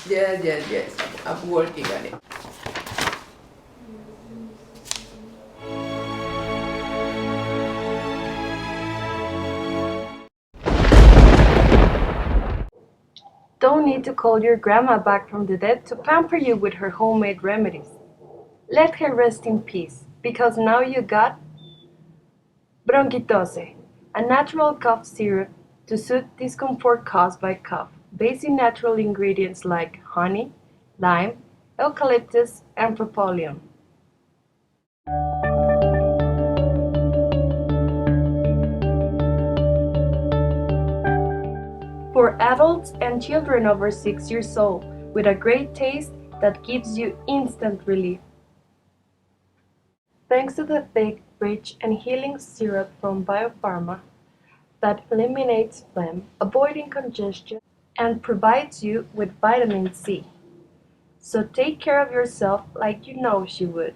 Yes. I'm working on it. Don't need to call your grandma back from the dead to pamper you with her homemade remedies. Let her rest in peace, because now you got Bronkitose, a natural cough syrup to soothe discomfort caused by cough, based in natural ingredients like honey, lime, eucalyptus, and propofol. For adults and children over 6 years old, with a great taste that gives you instant relief. Thanks to the thick, rich, and healing syrup from Biopharma that eliminates phlegm, avoiding congestion, and provides you with vitamin C. So take care of yourself like you know she would.